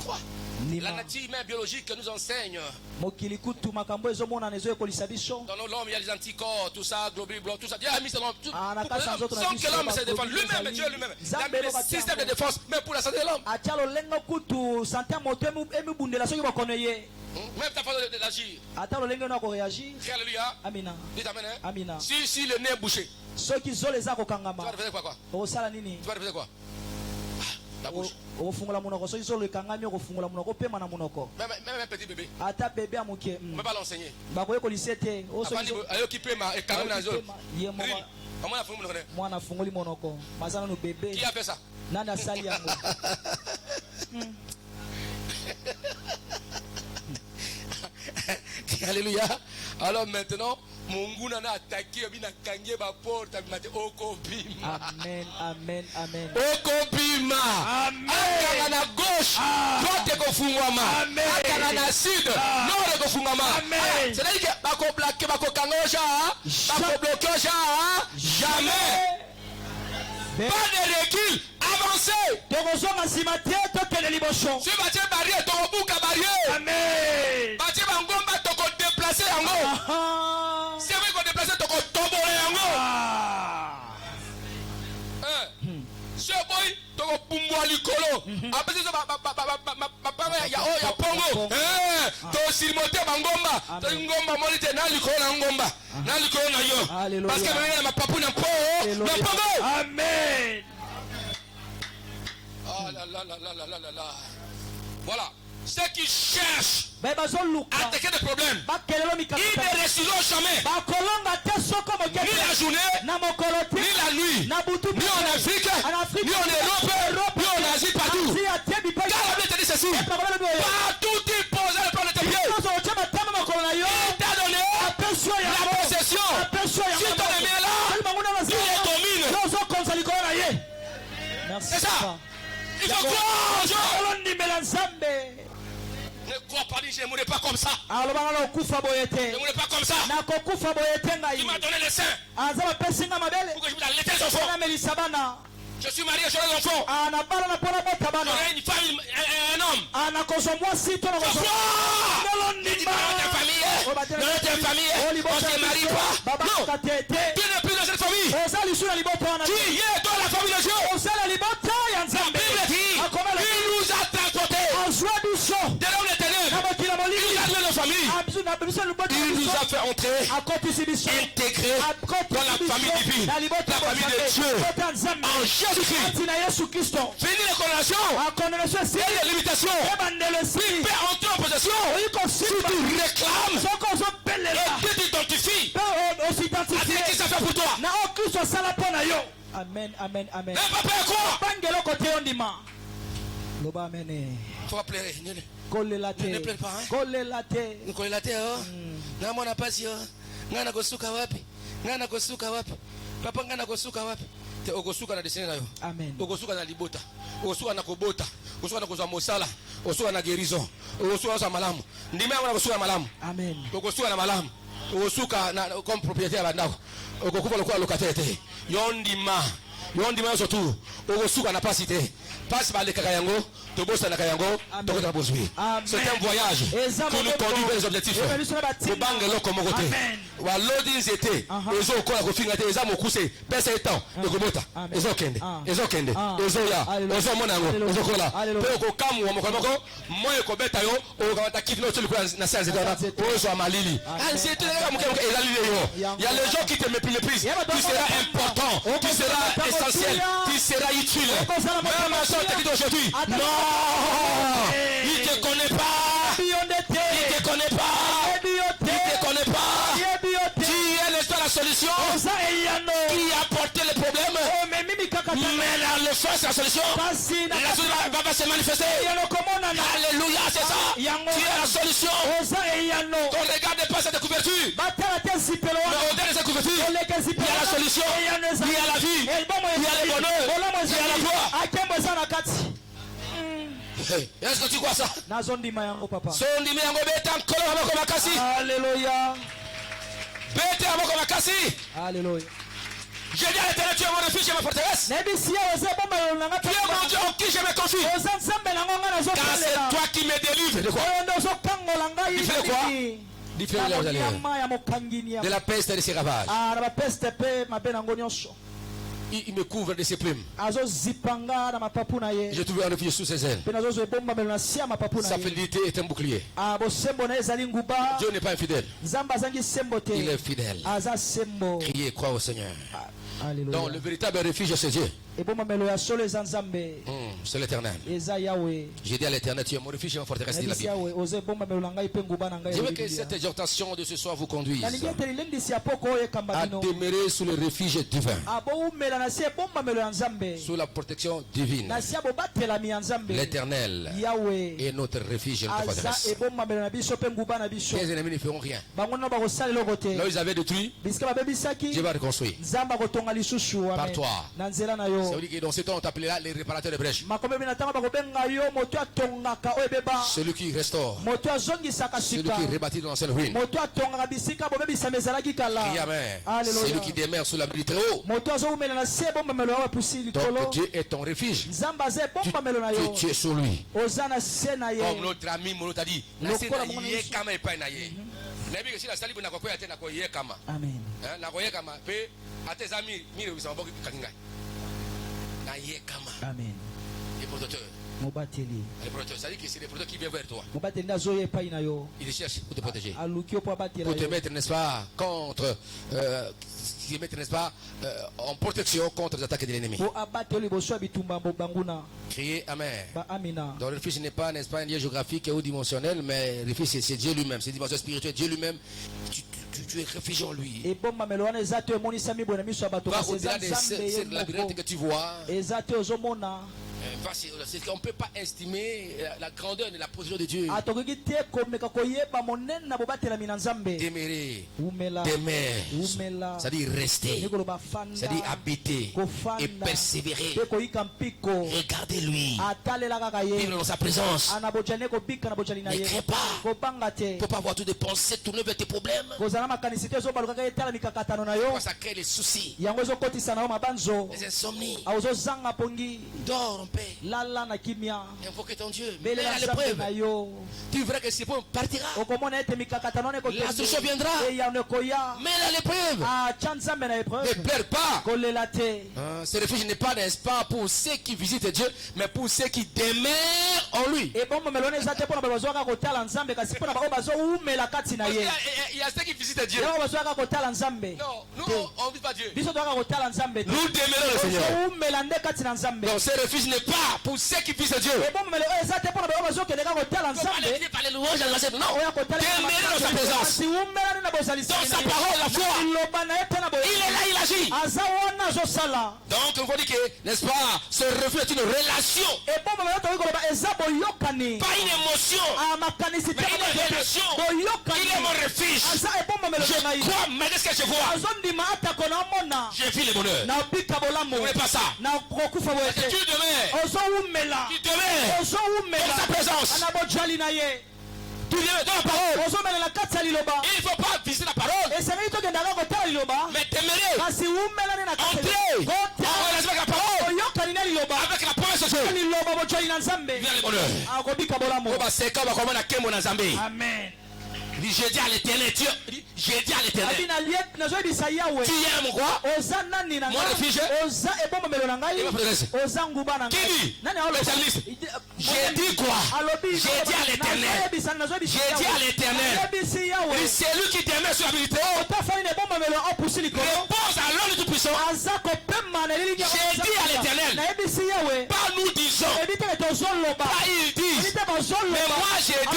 A: Quoi? La nature humaine biologique nous enseigne.
B: Dans l'homme,
A: il y a les anticorps, tout ça, globules blancs, tout ça. Dieu a mis ça dans tout. Sans que l'homme se défende lui-même, Dieu lui-même. Il a mis le système de défense, même pour la santé de l'homme. Même ta façon d'agir. Alléluia. Dites amen. Si le nez est bouché, tu vas faire quoi? Tu vas faire quoi? Ta bouche. Même un petit bébé. On ne peut pas l'enseigner. Qui a fait ça? Alléluia. Alors maintenant, Mungu n'a attaqué, il a gagné ma porte, il m'a dit Okobima.
B: Amen, amen, amen.
A: Okobima. Amen. Akana gauche, droite kofungwama. Amen. Akana sud, nord kofungwama. Amen. C'est-à-dire que bako bloquer, bako kangosha, bako bloquer, jamais. Pas de recul, avancez. Si bâti barrière, ton bouc barrière.
B: Amen.
A: Bâti bangomba, ton déplacer en haut. C'est vrai qu'on déplace ton tombeau en haut. Ce boy, ton pumbo à l'icolo. Après ça, ma parole, il y a pongo. to silmote bangomba to ngomba molite na likolo na ngomba na likolo na yo parce que bana mapapu na po na pongo. Amen. Oh là là là là là là. Voilà. Ceux qui cherchent à attaquer des problèmes, ils ne réussiront jamais. Ni la journée, ni la nuit, ni en Afrique, ni en Europe, ni en Asie, partout. Car la Bible te dit ceci. Partout il pose le plan de tes pieds. Il t'a donné la possession. Si ton ami est là, il domine. C'est ça. Il faut croire. Ne crois pas, je ne mourrai pas comme ça. Je ne mourrai pas comme ça. Tu m'as donné le sein. Pour que je puisse allaiter les enfants. Je suis marié, j'ai des enfants. J'aurai une femme, un homme. Je crois. Dans notre famille, on ne se marie pas. Non. Tu n'es plus dans cette famille. Tu es dans la famille de Dieu. La Bible dit, il nous a transportés. De là où on était né. Il nous a donné nos familles. Il nous a fait entrer, intégrer dans la famille divine, la famille de Dieu. En Jésus-Christ. Fini les condamnations et les limitations. Il peut entrer en possession. Si tu réclames et tu t'identifies à ce qui s'est fait pour toi.
B: Amen, amen, amen.
A: N'aie pas peur quoi.
B: Il
A: faut pas pleurer.
B: Ne
A: pleure pas.
B: Ne
A: coller la terre. Na mwana pasi ngana kosuka wapi? Ngana kosuka wapi? Papa ngana kosuka wapi? Te okosuka na desene na yo.
B: Amen.
A: Okosuka na libota. Okosuka na kobota. Okosuka na kozwa mosala. Okosuka na guérison. Okosuka na malamu. Ndima ngana kosuka malamu.
B: Amen.
A: Okosuka na malamu. Okosuka na comme propriétaire bandako. Okokupa lokwa locataire te. Yondima surtout. Okosuka na pasite. Passe par les Kakayango, Tobosa na Kayango, Tokota Bosui. C'est un voyage qui nous conduit vers les objectifs. Le Bangelo comme côté. Wa loading zete. Ezo kola ko fingate eza mokuse. Pesa etan. Ekobota. Ezo kende. Ezo ya. Ezo monango. Ezo kola. Pe ko kamu wa mokomoko. Moye ko beta yo. O kamata kifino tuli kwa na science dona. Ozo amalili. C'est tout le monde qui est allé yo. Il y a les gens qui te méprisent. Tu seras important. Tu seras essentiel. Tu seras utile. Même te dit aujourd'hui, non, il ne te connaît pas, il te connaît pas, il te connaît pas, tu es la solution, qui a apporté le problème, mais le choix c'est la solution, la solution va se manifester, alléluia, c'est ça, tu es la solution, ton regard dépasse cette couverture, mais au-delà de cette couverture, il y a la solution, il y a la vie, il y a le bonheur, il y a la joie. Est-ce que tu vois ça? Sondima yango beta nkolo amako makasi.
B: Alléluia.
A: Beta amako makasi.
B: Alléluia.
A: J'ai dit à l'Éternel, tu es mon refuge et ma forteresse. Tu es mon Dieu en qui je me confie. Car c'est toi qui me délivres. De quoi? Tu fais quoi? De la peste et de ses ravages. Il me couvre de ses plumes. Je trouve un refuge sous ses ailes. Sa fidélité est un bouclier. Dieu n'est pas infidèle. Il est fidèle. Criez, crois au Seigneur. Donc le véritable refuge c'est Dieu. C'est l'Éternel. J'ai dit à l'Éternel, tu es mon refuge et ma forteresse, dit la Bible. Je veux que cette exhortation de ce soir vous conduise à demeurer sous le refuge divin, sous la protection divine. L'Éternel est notre refuge et notre forteresse. Les ennemis ne feront rien. Là où ils avaient détruit, Dieu va reconstruire. Par toi. C'est dans ce temps on t'appellera les réparateurs de brèches. Celui qui restaure. Celui qui rebâtit dans l'ancienne ruine. Amen. Celui qui demeure sous l'abri très haut. Donc Dieu est ton refuge. Tu es sur lui. Comme notre ami Molo t'a dit.
B: Amen.
A: Amen.
B: Amen.
A: protecteur. C'est-à-dire que c'est le protecteur qui vient vers toi. Il cherche pour te protéger. Pour te mettre, n'est-ce pas, contre. Qui mettre, n'est-ce pas, en protection contre les attaques de l'ennemi. Criez Amen. Donc le refuge n'est pas, n'est-ce pas, un lieu géographique ou dimensionnel, mais le refuge c'est Dieu lui-même, c'est une dimension spirituelle. Dieu lui-même, tu es réfugié en lui. Va au-delà des labyrinthes que tu vois. On ne peut pas estimer la grandeur de la position de Dieu. Demeurer, c'est-à-dire rester, c'est-à dire habiter et persévérer. Regardez-lui, vivre dans sa présence. Ne crée pas. Il ne faut pas avoir toutes des pensées tournées vers tes problèmes. Ça crée les soucis, les insomnies. Dors en paix. Invoquez ton Dieu. Mais à l'épreuve, tu verras que c'est bon, partira. La solution viendra. Mais à l'épreuve, ne pleure pas. Ce refuge n'est pas, n'est-ce pas, pour ceux qui visitent Dieu, mais pour ceux qui demeurent en lui. Il y a ceux qui visitent Dieu. Non, nous on ne vit pas Dieu. Nous demeurons le Seigneur. Donc ce refuge n'est pas pour ceux qui visent Dieu. Parler les louanges à la scène. Non. Demeurer dans sa présence. Dans sa parole, la foi. Il est là, il agit. Donc on va dire que, n'est-ce pas, ce refuge est une relation. Pas une émotion. Mais une relation. Il est mon refuge. Je crois, mais qu'est-ce que je vois? Je vis le bonheur. Ne voulez pas ça. Parce que tu demeures. Tu demeures dans sa présence. Tu demeures dans la parole. Il ne faut pas visiter la parole, mais demeurer, entrer en relation avec la parole, avec la promesse de Dieu. Viens le bonheur. Amen. J'ai dit à l'éternel, j'ai dit à l'éternel, tu aimes quoi? Mon refuge et ma protégation. Qui dit? L'éternel. J'ai dit quoi? J'ai dit à l'éternel. J'ai dit à l'éternel. C'est lui qui demeure sur la vérité. Repose à l'homme du Tout-Puissant. J'ai dit à l'éternel. Pas nous disons. Pas il dit. Mais moi j'ai dit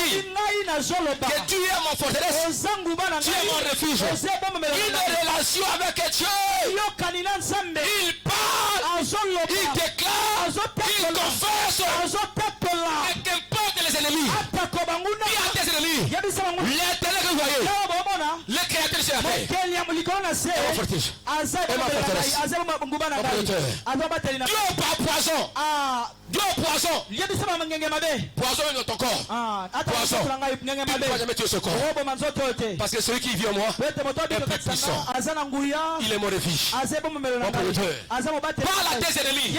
A: que tu es mon forteresse. Tu es mon refuge. Une relation avec Dieu. Il parle. Il déclare. Il confesse. Et qu'importe les ennemis. Il y a des ennemis. L'éternel que vous voyez. Le créateur de la terre. Et mon forteresse. Et ma forteresse. Dieu par poison. Dieu poison. Poison est dans ton corps. Poison. Tu ne peux jamais tuer ce corps. Parce que celui qui vit en moi est plus puissant. Il est mon refuge. Mon protecteur. Parle à tes ennemis.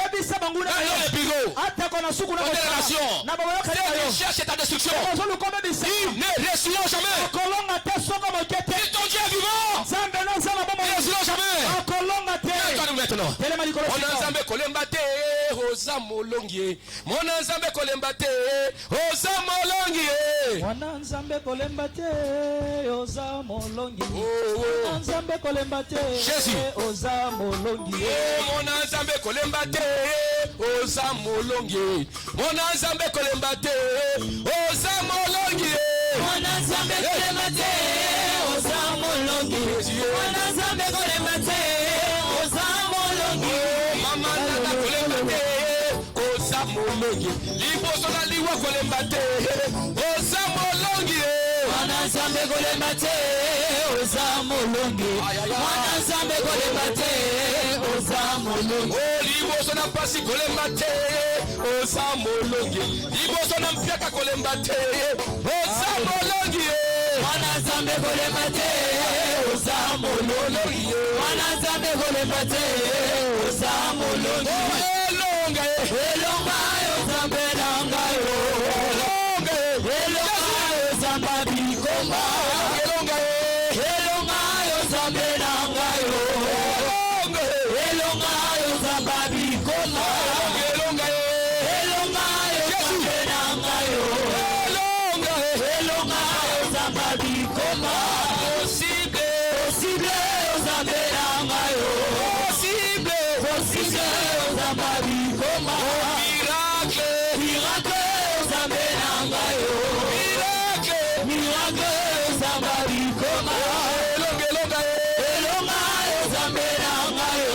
A: Dans les bureaux. Dans tes relations. Ceux qui cherchent ta destruction. Ils ne réussiront jamais. Si ton Dieu est vivant, ils ne réussiront jamais. Regarde-nous maintenant. On a ensemble kolembate. Ozamolongie. Mon ensemble kolembate. Ozamolongie. Jésus. Mon ensemble kolembate. Ozamolongie. Mon ensemble kolembate. Ozamolongie. Mon ensemble kolembate. Ozamolongie. Mon ensemble kolembate. Ozamolongie. Mama nana kolembate. Ozamolongie. Liboso na liwa kolembate. Ozamolongie. Wanazambe kolembate. Ozamolongie. Wanazambe kolembate. Ozamolongie. Liboso na pasi kolembate. Ozamolongie. Liboso na mpiaka kolembate. Ozamolongie. Wanazambe kolembate. Ozamolongie. Wanazambe kolembate. Ozamolongie. Elonga Ozambe nangayo. Elonga Ozamba bikomba. Elonga Ozambe nangayo. Elonga Ozamba bikomba. Elonga
B: osise ozamba bikoma miracle ozambe nanga yo miracle ozamba bikoma elonga ozambe nanga yo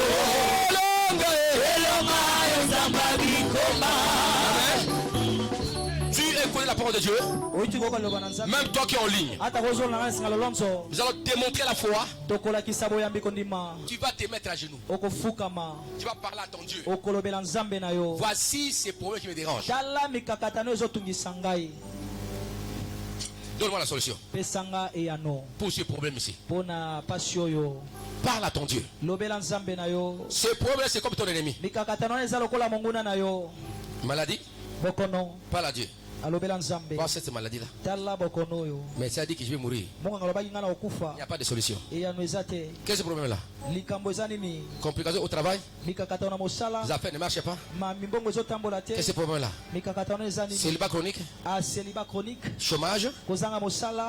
B: elonga ozamba bikoma.
A: Tu écoutes la parole de Dieu. Même toi qui es en ligne. Nous allons démontrer la foi. Tu vas te mettre à genoux. Tu vas parler à ton Dieu. Voici ces problèmes qui me dérangent. Donne-moi la solution pour ce problème ici. Parle à ton Dieu. Ce problème, c'est comme ton ennemi. Maladie. Parle à Dieu. Voir cette maladie-là. Mais ça dit que je vais mourir. Il n'y a pas de solution. Qu'est-ce que ce problème-là? Complications au travail. Les affaires ne marchent pas. Qu'est-ce que ce problème-là? Célibat chronique. Chômage.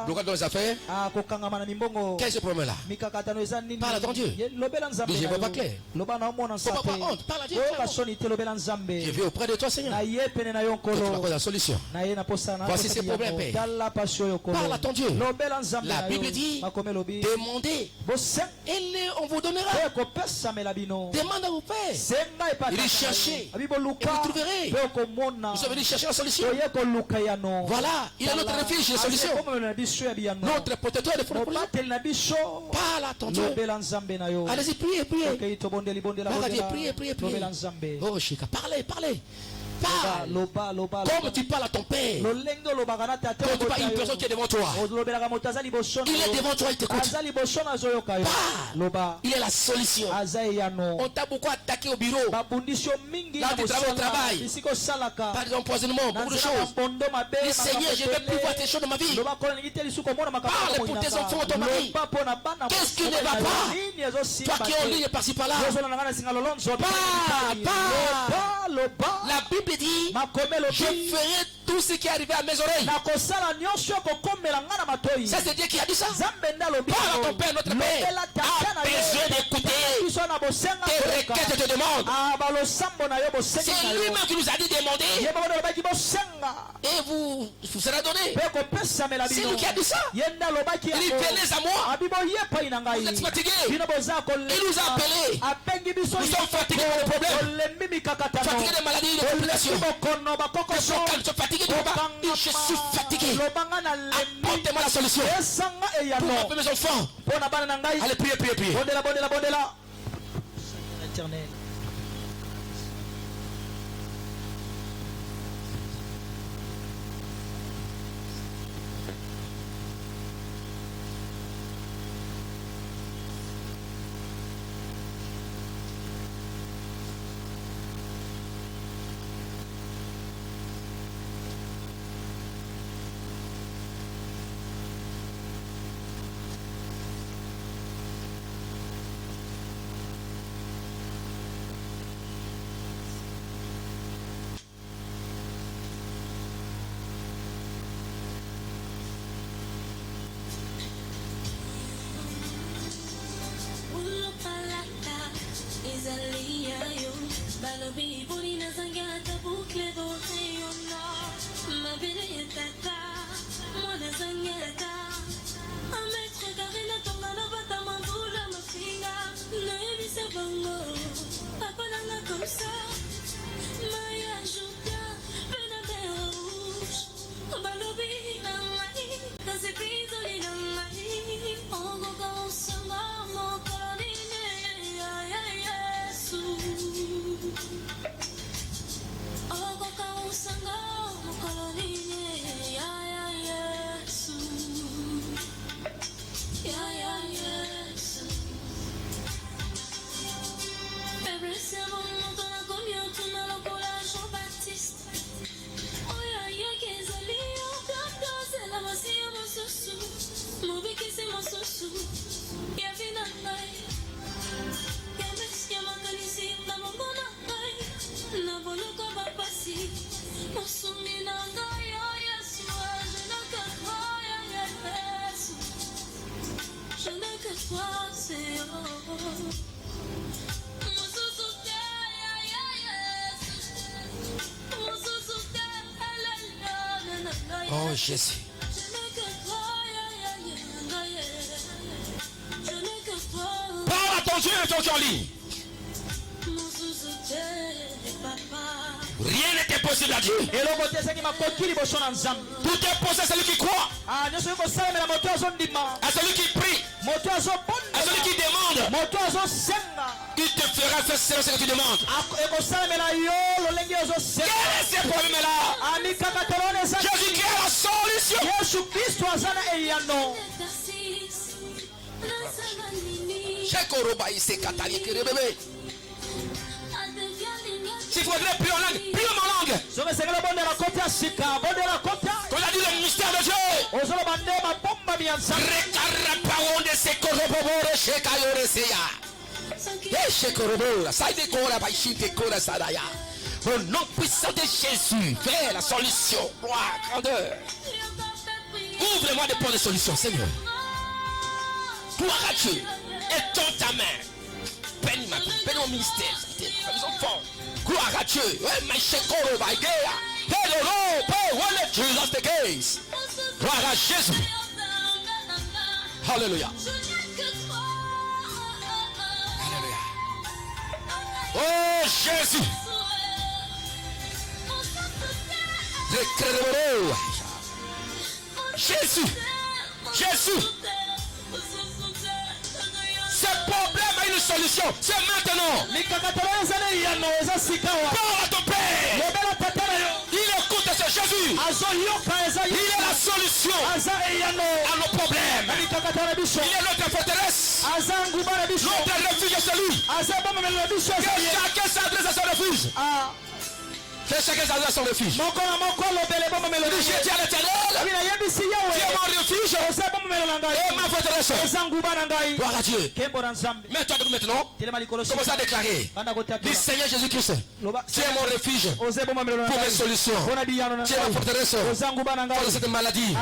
A: Blocage dans les affaires. Qu'est-ce que ce problème-là? Parle à ton Dieu. Je ne vois pas clair. Faut pas avoir honte. Parle à Dieu. Je vais auprès de toi, Seigneur. C'est la solution. Voici ces problèmes, Père. Parle à ton Dieu. La Bible dit demandez et on vous donnera. Demande à vos pères. Il dit chercher et vous trouverez. Vous avez dit chercher la solution. Voilà, il a notre refuge, la solution. Notre protecteur de problème. Parle à ton Dieu. Allez-y, priez. Priez. Oh, Chika, parlez. Parle. Comme tu parles à ton père. Quand tu parles à une personne qui est devant toi. Il est devant toi, il t'écoute. Parle. Il est la solution. On t'a beaucoup attaqué au bureau. Là tu travailles au travail. Par des empoisonnements, beaucoup de choses. Le Seigneur, je ne vais plus voir tes choses dans ma vie. Parle pour tes enfants, ton mari. Qu'est-ce qui ne va pas? Toi qui es en ligne par-ci par-là. Parle. La Bible dit, je ferai tout ce qui est arrivé à mes oreilles. Ça c'est Dieu qui a dit ça. Parle à ton Père, notre Père a besoin d'écouter tes requêtes te demandent. C'est lui-même qui nous a dit demander et vous sera donné. C'est lui qui a dit ça. Il dit venez à moi. Vous êtes fatigués. Il nous a appelés. Nous sommes fatigués par le problème. Fatigués des maladies, des populations. Je suis fatigué de combat. Je suis fatigué. Apportez-moi la solution. Pour appeler mes enfants. Allez, priez.
C: Éternel.
D: Balobi boni na zangata boucle d'Oriona. Ma belle est tata, moi na zangata. Un maître garina tomba na bata mandula ma finga. Na ebisa bango, papa nanga comme ça. Maya juka, pena terre rouge. Balobi na mai, na zepizoli na mai. Ongo ka osanga mo kaline, ya Yesu. Ogo ka usanga mukolonine ya Yesu ya Yesu. Every single month on a community na lokola Jean-Baptiste. Oya ya kezali okando zela masiya mosusu. Mubiki se mosusu. Ya vina ngai. Ya mesia makanisi na mongona ngai. Na boloko bapasi mosumi na ngai ya Yesu. Je n'ai que toi, Seigneur. Mosusu te
A: Oh Jésus. Parle à ton Dieu et ton Dieu en ligne. Rien n'est impossible à Dieu. Tout est possible à celui qui croit. À celui qui prie. À celui qui demande. Il te fera faire ce que tu demandes. Quel est ce problème-là? Jésus qui est la solution. Si vous voulez prier en langue, priez en langue. Quand on a dit le mystère de Dieu. Au nom puissant de Jésus, fais la solution. Gloire, grandeur. Ouvre-moi des portes de solution, Seigneur. Gloire à Dieu. Étends ta main. Bénis ma vie, bénis mon ministère, mes enfants. Gloire à Dieu. Jesus the case. Gloire à Jésus. Alléluia. Alléluia. Oh Jésus. Jésus. Jésus. Ce problème a une solution. C'est maintenant. Parle à ton Père. Il écoute ce Jésus. Il est la solution à nos problèmes. Il est notre forteresse. Notre refuge est celui. Que chacun s'adresse à son refuge. Que chacun s'adresse à son refuge. Je dis à l'Éternel, tu es mon refuge et ma forteresse. Gloire à Dieu. Mets-toi debout maintenant. Commence à déclarer. Dis Seigneur Jésus-Christ, tu es mon refuge pour mes solutions. Tu es ma forteresse pour cette maladie.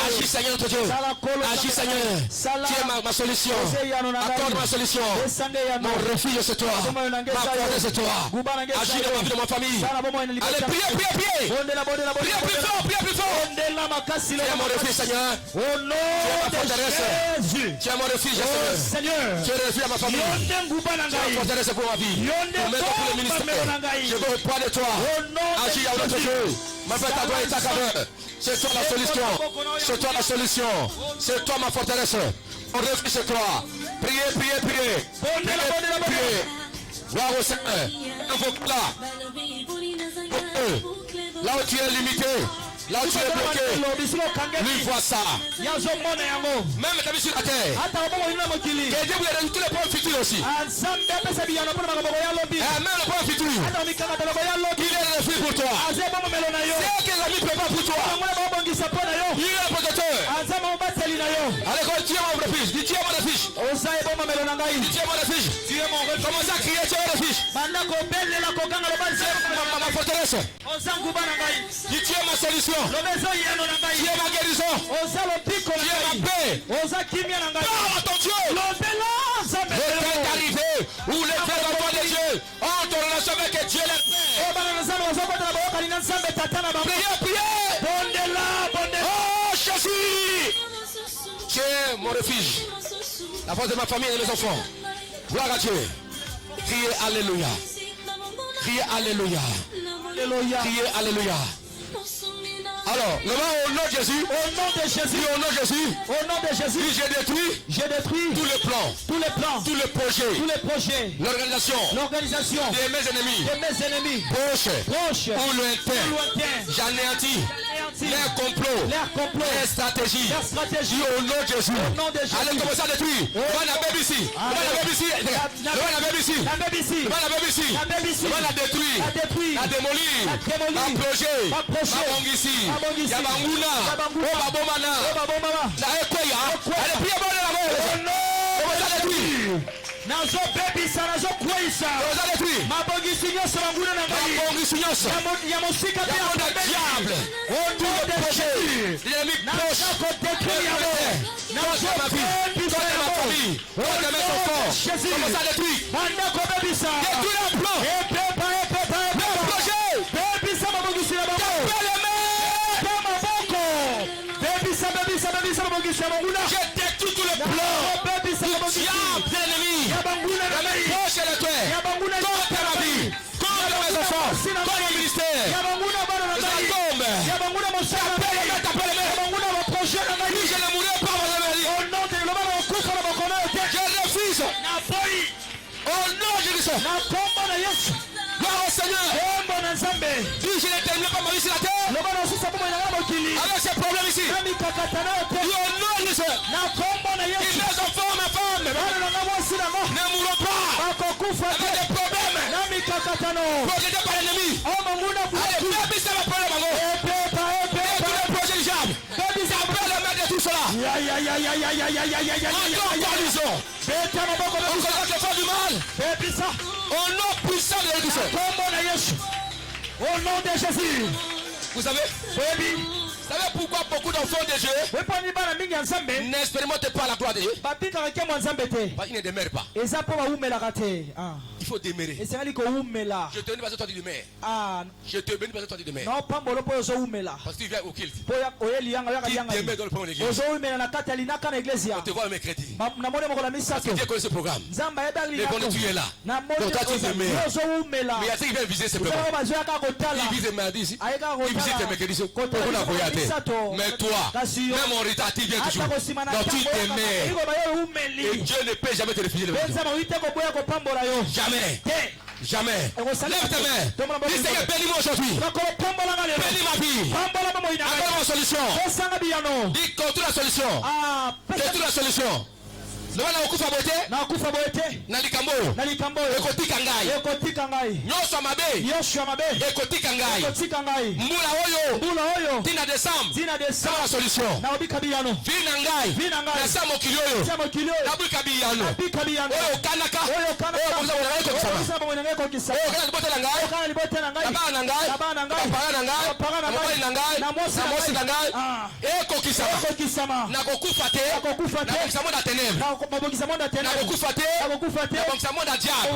A: Agis Seigneur notre Dieu. Agis Seigneur. Tu es ma solution. Accorde ma solution. Mon refuge c'est toi. Ma forteresse c'est toi. Agis dans ma vie, dans ma famille. Allez, priez. Priez plus fort, priez plus fort. Tu es mon refuge, Seigneur. Tu es ma forteresse. Tu es mon refuge, Seigneur. Tu es le refuge à ma famille. Tu es ma forteresse pour ma vie. Pour mettre tout le ministère. Je veux reprendre de toi. Agis à notre Dieu. Ma fête à toi et ta faveur. C'est toi la solution. C'est toi la solution. C'est toi ma forteresse. Mon refuge, c'est toi. Priez. Gloire au Seigneur. Invoque-la. Là où tu es limité, là où tu es bloqué, lui voit ça. Même ta vie sur la terre. Que Dieu vous donne tous les points futurs aussi. Même le point futur. Il est le refuge pour toi. C'est que l'ami prépare pour toi. Il est le protecteur. Allez, quand tu es mon refuge, dis tu es mon refuge. Dis tu es mon refuge. Commence à crier, tu es mon refuge. Ma forteresse. Dis tu es ma solution. Tu es ma guérison. Tu es ma paix. Parle à ton Dieu. Le temps est arrivé où les frères d'enfants de Dieu ont ton relation avec Dieu le Père. Priez. Oh Jésus. Tu es mon refuge. La force de ma famille et de mes enfants. Gloire à Dieu. Criez Alléluia. Criez Alléluia. Criez Alléluia. Alors, au nom de Jésus, j'ai détruit tous les plans, tous les projets, l'organisation de mes ennemis, proches ou lointains, j'anéantis leurs complots, leurs stratégies, au nom de Jésus. Allez commencer à détruire. On va la détruire, la démolir, la projet, la banque ici. Yabanguna, Obabomana, la Ekoya, allez priez bon de la mort. Comment ça détruire? Nazo baby ça nazo kwisa. Comment ça détruire? Mabongisi nyoso banguna na ngai. Mabongisi nyoso. Yamosika pia na diable. On tout le projet. L'ennemi proche. Nazo ma vie. Toi ma famille. Toi mes enfants. Comment ça détruire? Mandako baby ça. Détruire le plan. Le projet. Baby ça mabongisi na bango. Je détruis tous les plans du diable, de l'ennemi. Proche de toi, contre ma vie, contre mes enfants, contre mon ministère. Ça tombe. Je ne mourrai pas, mon ami. Je refuse. Au nom de Jésus. Gloire au Seigneur. Dis, je n'ai terminé pas ma vie sur la terre. Avec ces problèmes ici. Dis au nom de Jésus. Et mes enfants, mes femmes, ne mourront pas avec des problèmes projetés par l'ennemi. Allez, fais pisser ma parole, maman. Et tous les projets du diable. J'appelle le maître de tout cela. Encore guérison. On connaît le fort du mal. Au nom puissant de Jésus.
B: Au nom de Jésus.
A: Vous savez pourquoi beaucoup d'enfants de Dieu n'expérimentent pas la gloire de Dieu? Parce qu'ils ne demeurent pas. Il faut demeurer. Je te bénis parce que toi tu demeures. Je te bénis parce que toi tu demeures. Parce que tu viens au culte. Tu demeures dans le premier église. On te voit le mercredi. Parce que Dieu connaît ce programme. Le bon tu es là. Donc toi tu demeures. Mais il y a ceux qui viennent viser ce programme. Ils visent mardi ici. Ils visitent le mercredi. Mais toi, même en retard, tu viens toujours. Donc tu demeures. Et Dieu ne peut jamais te refuser le bénédiction. Jamais. Jamais. Lève tes mains. Dis Seigneur, bénis-moi aujourd'hui. Bénis ma vie. Accorde ma solution. Dis contre la solution. Détruis la solution. Nobana okufa bote na likambo ekotika ngai nyoswa mabe ekotika ngai mbula oyo tina décembre na solution vina ngai na sa mokili oyo na bika biyano oyo kanaka oyo kokisa libotela ngai na bana ngai na para na ngai na mosi na ngai ekokisama na kokufa te na kokisa mo na ténèbres. Nakokufa te nabongisa mo na diable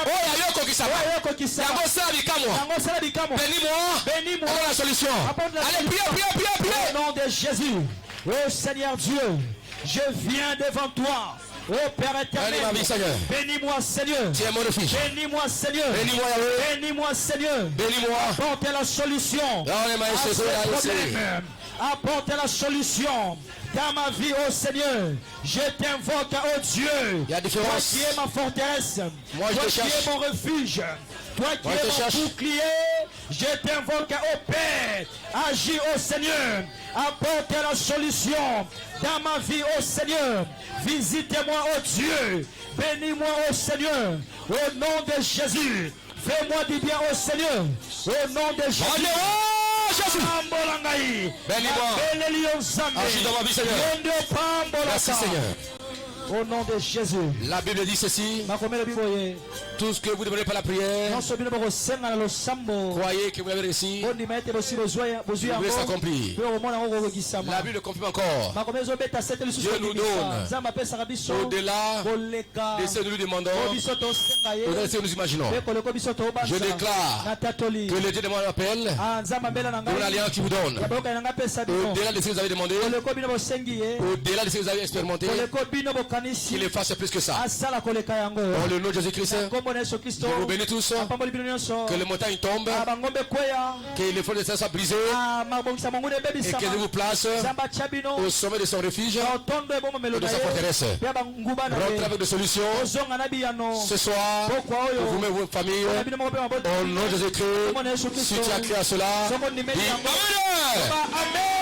A: oyo ayokokisama yango sala bikamwa bénis-moi dans la solution. Allez, priez.
B: Au nom de Jésus, ô Seigneur Dieu, je viens devant toi. Ô Père éternel, bénis-moi Seigneur.
A: Tu es mon refuge.
B: Bénis-moi Seigneur. Bénis-moi Seigneur. Apporte la solution. Apporte la solution dans ma vie, ô Seigneur. Je t'invoque, ô Dieu. Toi qui es ma forteresse. Toi qui es mon refuge. Toi qui es mon bouclier. Je t'invoque, ô Père. Agis, ô Seigneur. Apporte la solution dans ma vie, ô Seigneur. Visitez-moi, ô Dieu. Bénis-moi, ô Seigneur. Au nom de Jésus. Fais-moi du bien, ô Seigneur. Au nom de Jésus.
A: Bénis-moi. Agis dans ma vie, Seigneur. Merci, Seigneur.
B: Au nom de Jésus.
A: La Bible dit ceci. Tout ce que vous demandez par la prière, croyez que vous l'avez reçu. Vous laissez accomplir. La Bible confirme encore. Dieu nous donne au-delà de ce que nous lui demandons, au-delà de ce que nous imaginons. Je déclare que le Dieu de mon appel, de l'alliance qui vous donne, au-delà de ce que vous avez demandé, au-delà de ce que vous avez expérimenté, qu'il fasse plus que ça. Dans le nom de Jésus-Christ, je vous bénis tous. Que les montagnes tombent, que les fleuves de terre soient brisés, et que Dieu vous place au sommet de son refuge et de sa forteresse. Rentrez avec des solutions ce soir pour vous-même et vos familles. Au nom de Jésus-Christ, si tu as créé à cela, dis Amen.